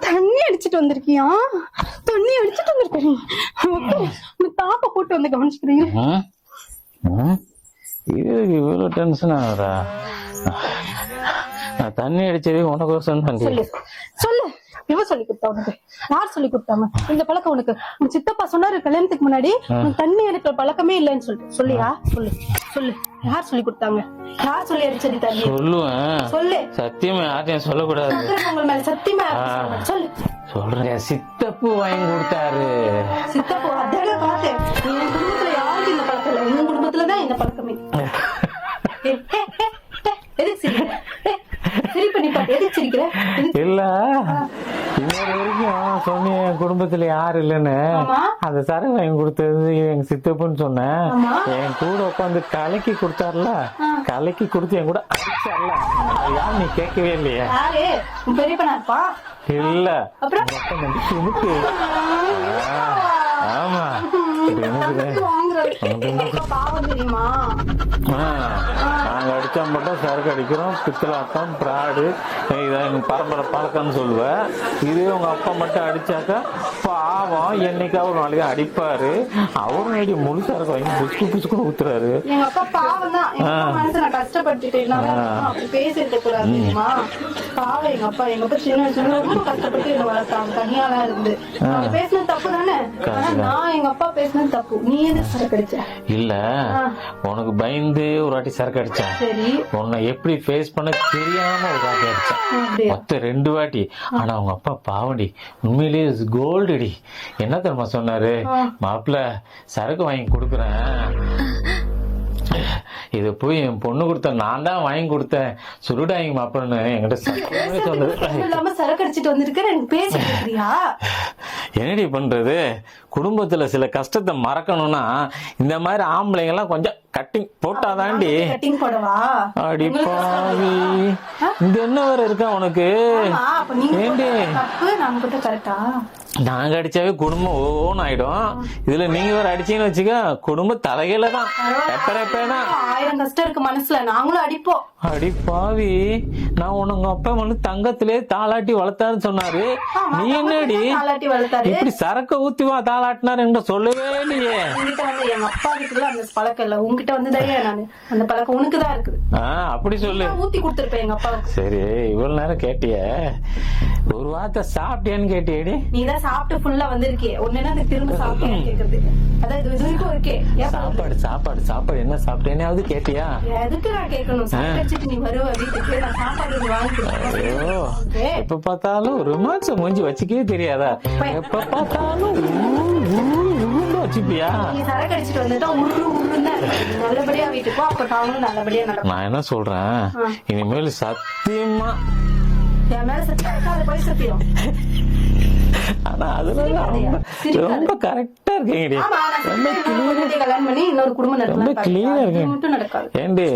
தண்ணி அடிச்சிட்டு வந்திருக்கியா? தண்ணி அடிச்சிட்டு வந்திருக்கேன். தாப்ப போட்டு வந்து கவனிச்சுக்கிறீங்க. இவ்வளவு டென்ஷன் ஆகுறா? நான் தண்ணி அடிச்சதே உனக்கோசம் தான். சொல்லு, இவ சொல்லி கொடுத்தா உனக்கு? யார் சொல்லி கொடுத்தாம இந்த பழக்கம் உனக்கு? உன் சித்தப்பா சொன்னாரு கல்யாணத்துக்கு முன்னாடி உனக்கு தண்ணி எடுக்கிற பழக்கமே இல்லைன்னு சொல்லிட்டு. சொல்லியா? சொல்லு சொல்லு, யார் சொல்லி கொடுத்தாங்க? யார் சொல்லி அடிச்சது தண்ணி? சொல்லுவேன். சொல்லு. சத்தியமா யார்ட்டையும் சொல்லக்கூடாது. உங்க மேல சத்தியமா சொல்லு. சொல்றேன், சித்தப்பு வாங்கி கொடுத்தாரு. சித்தப்பா அதான பார்த்தேன். என் குடும்பத்துல யாருக்கு இந்த பழக்கம் இல்லை. எங்க குடும்பத்துலதான் இந்த பழக்கமே. இல்ல இன்னொரு வரைக்கும் சொன்ன குடும்பத்துல யாரு இல்லன்னு அந்த சரக்கு வாங்கி கொடுத்தது எங்க சித்தப்புன்னு சொன்னேன். என் கூட உட்காந்து கலக்கி கொடுத்தாருல, கலக்கி கொடுத்து என் கூட அடிச்சார்ல, யார் நீ கேட்கவே இல்லையே? இல்ல ஆமா நாங்க அடிச்சா மட்டும் சரக்கு அடிக்கிறோம், பித்தலாட்டம், பிராடு, இதான் எங்க பரம்பரை பழக்கம்னு சொல்லுவேன். இதுவே உங்க அப்பா மட்டும் அடிச்சாக்கா பாவம் என்னைக்காவது ஒரு நாளைக்கு அடிப்பாரு. அவரும் ஐடி முழு சரக்கு வாங்கி புசுக்கு புசுக்குன்னு ஊத்துறாரு. எங்க அப்பா பாவம் தான். நான் கஷ்டப்பட்டுட்டேன் பேசிட்டு கூடாது. பாவம் எங்க அப்பா. எங்க அப்பா சின்ன வயசுல ரொம்ப கஷ்டப்பட்டு என்ன வளர்த்தாங்க. தனியாலாம் இருந்து பேசினது தப்பு தானே. நான் எங்க அப்பா பேசினது தப்பு. நீ எது சரக்கு அடிச்ச? இல்ல உனக்கு பயந்து ஒரு வாட்டி சரக்கு அடிச்சேன். உன்னை எப்படி ஃபேஸ் பண்ண தெரியாம ஒரு வாட்டி அடிச்சேன். மொத்தம் 2 வாட்டி. ஆனா அவங்க அப்பா பாவடி, உண்மையிலேயே கோல்டுடி. என்ன தெரியுமா சொன்னாரு? மாப்பிள்ள சரக்கு வாங்கி கொடுக்குறேன், இது போய் என் பொண்ணு கொடுத்த நான் தான் வாங்கி கொடுத்தேன், சுருடாங்க மாப்பிள்ளன்னு என்கிட்ட சொன்னது. சரக்கு அடிச்சிட்டு வந்திருக்க. என்னடி பண்றது? குடும்பத்துல சில கஷ்டத்தை மறக்கணும்னா இந்த மாதிரி ஆம்பளைங்க எல்லாம் கொஞ்சம் கட்டிங் போட்டாதாண்டி. அடி பாவி, இந்த என்ன வேற இருக்கா உனக்கு? ஏண்டி நாங்க அடிச்சாவே குடும்பம் ஓன்னு ஆயிடும். இதுல நீங்க வேற அடிச்சீங்கன்னு வச்சுக்க குடும்பம் தலைகையில தான். ஆயிரம் கஷ்டம் இருக்கு மனசுல, நாங்களும் அடிப்போம். அடி பாவி, நான் உனக்கு அப்பா வந்து தங்கத்திலே தாளாட்டி வளர்த்தாருன்னு சொன்னாரு. நீ என்னடி இப்படி சரக்க ஊத்திவா தாளாட்டினாரு என்கிட்ட சொல்லவே இல்லையே. எங்க அப்பா கிட்ட அந்த பழக்கம் இல்ல, உங்ககிட்ட வந்துதான் நானு அந்த பழக்கம் உனக்குதான் இருக்குது. அப்படி சொல்லு. ஊத்தி கொடுத்துருப்பேன் எங்க அப்பா. சரி, இவ்வளவு நேரம் கேட்டிய, ஒரு வார்த்தை சாப்பிட்டியான்னு கேட்டியடி. நீதான் சாப்பிட்டு ஃபுல்லா வந்திருக்கே, ஒன்னு திரும்ப சாப்பிட்டியான்னு கேக்குறது. அதான் இது வரைக்கும் இருக்கே. சாப்பாடு சாப்பாடு சாப்பாடு என்ன சாப்பிட்டேனாவது கேட்டியா? எதுக்கு நான் கேட்கணும்? சாப்பிட்டு நீ வருவ வீட்டுக்கு, நான் சாப்பாடு வாங்கி. எப்ப பார்த்தாலும் ரொமான்ஸ் மூஞ்சி வச்சுக்கவே தெரியாதா? எப்ப பார்த்தாலும் வச்சுப்பியா? நீ சரக்கு அடிச்சிட்டு வந்துட்டா உருண்டு உருண்டு நல்லபடியா வீட்டுக்கோ, அப்ப நாங்களும் நல்லபடியா நடக்கும். நான் என்ன சொல்றேன், இனிமேல் சத்தியமா என் மேல சத்தியம் போய் சத்தியம். ஆனா அதெல்லாம் ரொம்ப கரெக்டா இருக்கீங்க. ரொம்ப கிளியரா இருக்கு. ஏண்டி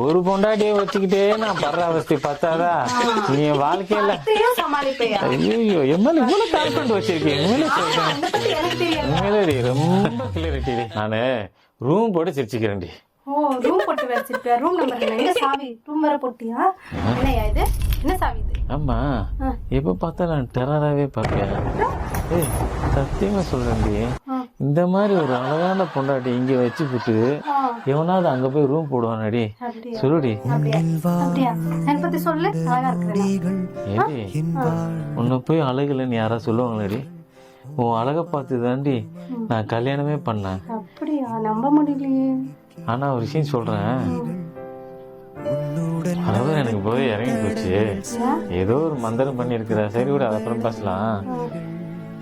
ஒரு பொண்டாட்டிய வச்சுக்கிட்டே நான் படுற அவஸ்தை பத்தாதா? நீ வாழ்க்கையில ஐயோ எம்எல்ஏ இவ்வளவு கான்ஃபிடன்ட் வச்சிருக்கீங்க. ரொம்ப கிளியரிட்டி. நானு ரூம் போட்டு சிரிச்சுக்கிறேன்டி. ரூம் போட்டு வச்சிருக்க. ரூம் நம்பர் என்ன? சாவி ரூம் வர போட்டியா? என்னையா இது? என்ன சாவி இது? ஆமா, எப்ப பார்த்தா நான் டெரராவே பாப்பேன். சத்தியமா சொல்றேன்டி, இந்த மாதிரி ஒரு அழகான பொண்டாட்டி இங்க வச்சு விட்டு எவனாவது அங்க போய் ரூம் போடுவானடி? சொல்லுடி. ஏடி உன்னை போய் அழகுலன்னு யாரா சொல்லுவாங்களேடி? உன் அழக பார்த்து தாண்டி நான் கல்யாணமே பண்ணேன். அப்படியா? நம்ப முடியலையே. ஆனா ஒரு விஷயம் சொல்றேன், அளவு எனக்கு போய் இறங்கி போச்சு. ஏதோ ஒரு மந்திரம் பண்ணி இருக்கிற. சரி விட, அப்புறம் பேசலாம்.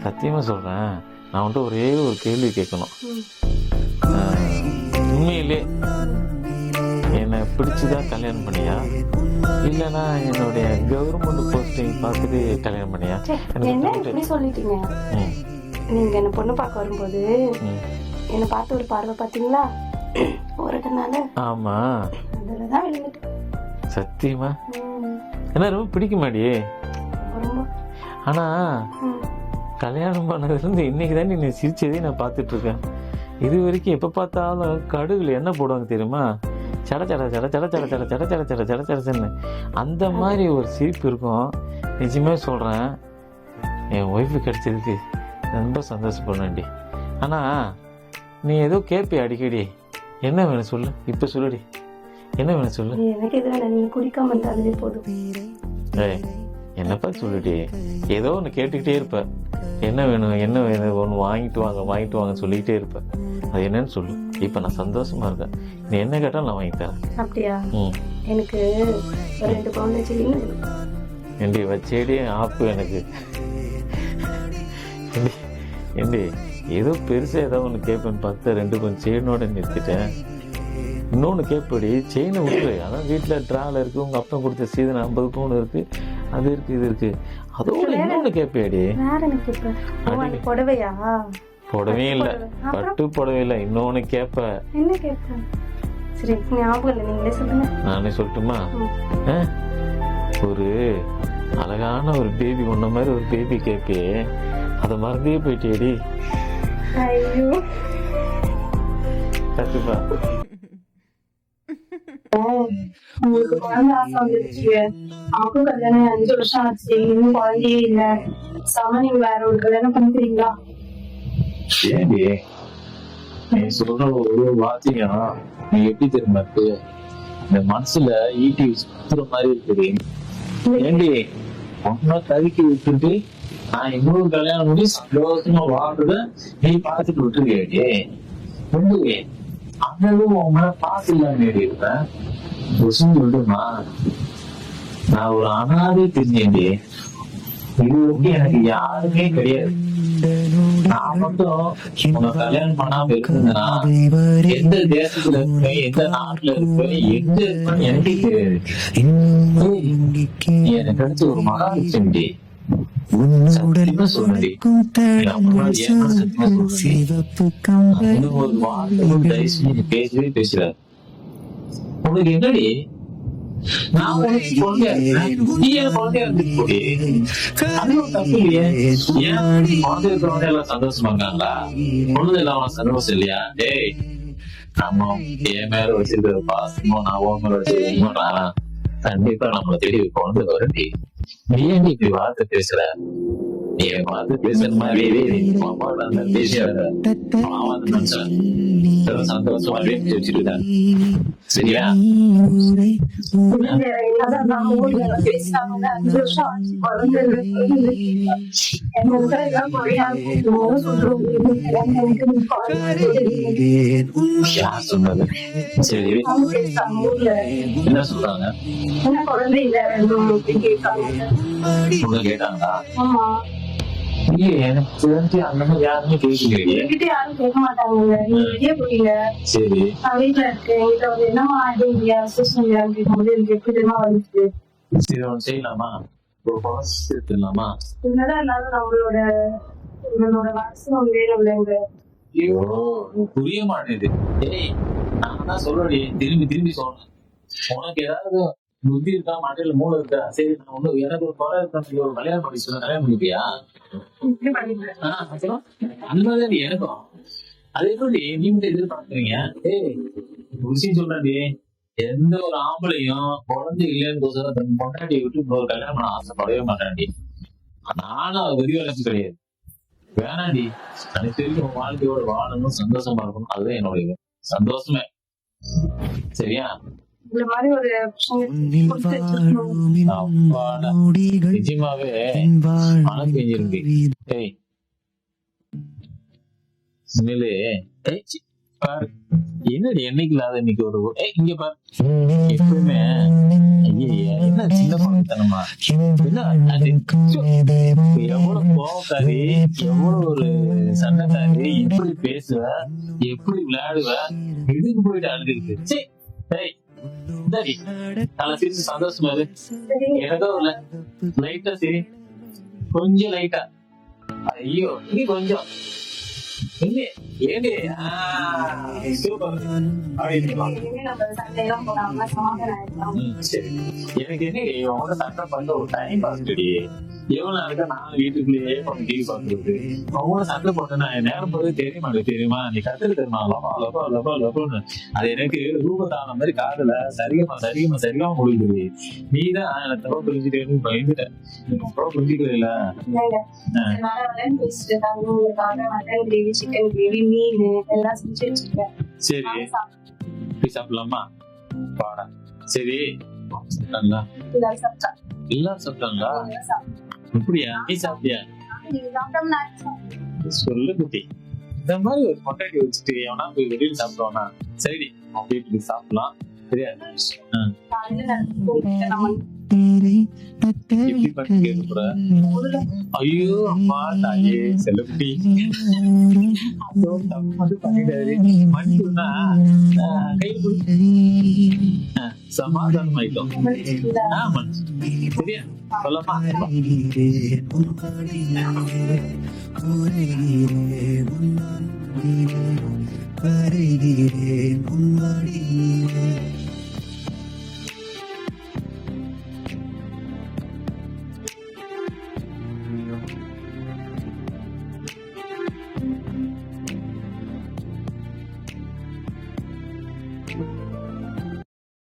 சத்தியமா சொல்றேன், நான் வந்துட்டு ஒரே ஒரு கேள்வி கேட்கணும். உண்மையிலே என்னை பிடிச்சுதான் கல்யாணம் பண்ணியா, இல்லனா என்னுடைய கவர்மெண்ட் போஸ்டிங் பார்த்துட்டு கல்யாணம் பண்ணியா? என்ன சொல்லிட்டீங்க? நீங்க என்ன பொண்ணு பார்க்க வரும்போது என்ன பார்த்து ஒரு பார்வை பாத்தீங்களா? ஆமா, சத்தியமா என்ன ரொம்ப பிடிக்க மாடி. ஆனா கல்யாணம் பண்ணதுல இருந்து இன்னைக்கு தான் நீ சிரிச்சதே நான் பாத்துட்டு இருக்கேன். இது வரைக்கும் எப்ப பார்த்தாலும் கடுகுல என்ன போடுவாங்க தெரியுமா? சட சட சட சட சட சட சட சட சட சட சடன்னு அந்த மாதிரி ஒரு சிரிப்பு இருக்கும். நிஜமே சொல்கிறேன், என் ஒய்ஃபு கிடைச்சதுக்கு ரொம்ப சந்தோஷப்படுறேன்டி. ஆனால் நீ ஏதோ கேட்பி அடிக்கடி, என்ன வேணும் சொல்லு, இப்போ சொல்லுடி, என்ன வேணும் சொல்லு. எனக்கு எது வேணாம், நீ குடிக்காம இருந்தாலே போதும். ஏய் என்னப்பா சொல்லுடி, ஏதோ ஒன்று கேட்டுக்கிட்டே இருப்ப, என்ன வேணும் என்ன வேணும், ஒன்று வாங்கிட்டு வாங்க சொல்லிக்கிட்டே இருப்பேன். அது என்னன்னு சொல்லு. இப்போ நான் சந்தோஷமா இருக்கேன், நீ என்ன கேட்டாலும் நான் வாங்கி தரேன். அப்படியா? எனக்கு ஒரு 2 பவுன் வச்சுக்கீங்க. ஏண்டி வச்சேடி ஆப்பு எனக்கு. ஏண்டி ஏதோ பெருசாக ஏதோ ஒன்று கேட்பேன்னு பார்த்தா 2 கொஞ்சம் செயினோட நிறுத்திட்டேன். இன்னொன்று கேட்படி, செயினை விட்டு, அதான் வீட்டில் ட்ராவில் இருக்குது, உங்கள் அப்பா கொடுத்த சீதனை 50 பவுன் இருக்குது, அது இருக்குது இது இருக்குது, அதோட இன்னொன்று கேட்பேடி. புடவையா? புடவையே இல்லை, பட்டு புடவை இல்லை, இன்னொன்று கேட்ப. என்ன கேட்பேன்? சரி ஞாபகம் இல்லை, நீங்களே சொல்லுங்க. நானே சொல்லட்டுமா? ஒரு அழகான ஒரு பேபி, உன்ன மாதிரி ஒரு பேபி கேட்பே, அதை மறந்தே போயிட்டேடி. ஐயோ கத்துப்பா. உங்களுக்கு குழந்தை ஆசை வந்துருச்சு, அவக்கும் கல்யாணம் 5 வருஷம் ஆச்சு, இன்னும் குழந்தையே இல்ல. நீங்க வேற ஒரு கல்யாணம் பண்ணிக்கிறீங்களா? ஏண்டி நீ சொல்ற ஒரு வார்த்தையும் நீ எப்படி தெரியுமா இருக்கு, இந்த மனசுல ஈட்டி சுத்துற மாதிரி இருக்குது. ஏண்டி ஒன்னா தவிக்கி விட்டுட்டு நான் இன்னொரு கல்யாணம் பண்ணி சந்தோஷமா வாழ்றத நீ பார்த்துட்டு விட்டுருக்கேடி. அண்ணனும் உன் மேல பாசம் இல்லாம இருப்பேன். விடுமா, நான் ஒரு அனாதை தெரிஞ்சேன்டி. இது வந்து எனக்கு யாருமே கிடையாது. நான் மட்டும் உன்னை கல்யாணம் பண்ணாம இருந்தேன்னா எந்த தேசத்துல இருப்பேன், எந்த நாட்டுல இருப்பேன், எங்க இருப்பேன் எனக்கே தெரியாது. எனக்கு அடுத்து ஒரு மகாலட்சுமி சத்தியமா சொல்றேன், ஒரு வார்த்தை பேசவே பேசுறாரு. உனக்கு என்னடி, நான் உனக்கு குழந்தையா இருக்கேன், நீ என் குழந்தையா இருந்துட்டு அது ஒரு தப்பு இல்லையே. ஏன் குழந்தை இருக்கிறவங்க எல்லாம் சந்தோஷமா இருக்காங்களா? குழந்தை இல்லாம சந்தோஷம் இல்லையா? டேய் நம்ம என் மேல வச்சிருக்கிற பாசமோ நான் உன் மேல வச்சிருக்கோம்னா கண்டிப்பா நம்மளை தேடி குழந்தை வருண்டி. நீ ஏன் இப்படி வார்த்தை பேசுற? நீ பார்த்து பேசுற மாதிரி சந்தோஷமா வச்சுட்டு சரியா? சொன்னது சரி, என்ன சொல்றாங்க? கேட்டாங்களா? எனக்கு தெரிஞ்சு அந்த மாதிரி யாருமே கேட்கலையே. யாரும் கேட்க மாட்டாங்க. நீங்க வெளியே போறீங்க, சரி நான் வீட்டுல இருக்கேன், என்கிட்ட வந்து என்னமா ஐடியா சோசியல் கேட்கும்போது எனக்கு எப்படி தெரியுமா வந்துச்சு. சரி ஒன்று செய்யலாமா, ஒரு பாஸ் எடுத்துடலாமா? என்னதான் இருந்தாலும் நம்மளோட வாட்ஸ்அப் வேணும்ல. ஐயோ புரிய மாட்டேது. ஏய் நான் தான் சொல்றேன், திரும்பி சொல்றேன், உனக்கு ஏதாவது புத்தி இருக்கா, மண்டையில மூளை இருக்கா? சரி நான் ஒண்ணு எனக்கு ஒரு குறை இருக்கா, ஒரு கல்யாணம் பண்ணி சொல்ல, கல்யாணம் பண்ணிப்பியா? அந்த மாதிரி எனக்கும் அதே மாதிரி நீ மட்டும் எதிர்பார்க்குறீங்க. ஏய் விஷயம் சொல்றேன்டி, எந்த ஒரு ஆம்பளையும் குழந்தை இல்லைன்னு தன் பொண்டாட்டியை விட்டு இன்னொரு கல்யாணம் பண்ண ஆசைப்படவே மாட்டான்டி. நானும் விரிவளர்ச்சி கிடையாது, வேணாண்டி. எனக்கு தெரியும் வாழ்க்கையோட வாழணும், சந்தோஷமா இருக்கணும், அதுதான் என்னோட சந்தோஷமே. சரியா? இந்த மாதிரி ஒரு நிஜமாவே மழை பெஞ்சிருக்கு. ஏய் சுனிலே, பாரு என்னடி என்னைக்கு இல்லாத இன்னைக்கு ஒரு இங்க பாரு, எப்பவுமே என்ன சின்ன குழந்தைத்தனமா, எவ்வளவு கோவக்காரி, எவ்வளவு ஒரு சண்டைக்காரி, எப்படி பேசுவ, எப்படி விளையாடுவ, எதுக்கு போயிட்டு அழுதுருக்கு. சரி நல்லா சிரிச்சு சந்தோஷமா எனக்கோ இல்ல லைட்டா சரி, கொஞ்சம் லைட்டா. ஐயோ நீ கொஞ்சம் எனக்கு என்ன சண்டை பண்ண ஒரு டைம் பாஸ்டி. எவ்வளவு நாளுக்கு நான் வீட்டுக்குள்ளேயே டிவி பாக்குறது அவங்க சண்டை போட்டேன்னா நேரம் போது தெரிய மாட்டேன் தெரியுமா நீ கத்துட்டு தெரியுமா லப்பன்னு அது எனக்கு ரூபத்தான மாதிரி காதுல சரிகமா முடியுது நீதான் எனக்கு தப்பா புரிஞ்சுட்டேன்னு பயந்துட்டேன் அப்புறம் புரிஞ்சுக்கல சிக்கன் கிரேவி மீன் எல்லாம் செஞ்சு வச்சிருக்கேன். சரி போய் சாப்பிடலாமா பாடா சரி சாப்பிட்டாங்களா எல்லாரும் சாப்பிட்டா எல்லாரும் சாப்பிட்டாங்களா அப்படியா நீ சாப்பிட்டியா நீங்க சாப்பிட்டோம்னா நான் சாப்பிட்டேன். சொல்லு குட்டி இந்த மாதிரி ஒரு பொட்டாட்டி வச்சுட்டு எவனா போய் வெளியில் சாப்பிடுவானா சரி வீட்டுக்கு சாப்பிடலாம் சரியா காலையில நான் தூங்கிட்டேன். நம்ம எப்படி பண்ணி கேட்கக்கூட ஐயோ அம்மா தாயே செல்லக்குட்டி வந்து பண்ணிட்டாரு மண்ணுன்னா கை சமாதானம் ஆயிட்டோம் சரியா சொல்லமா வருகிறேன்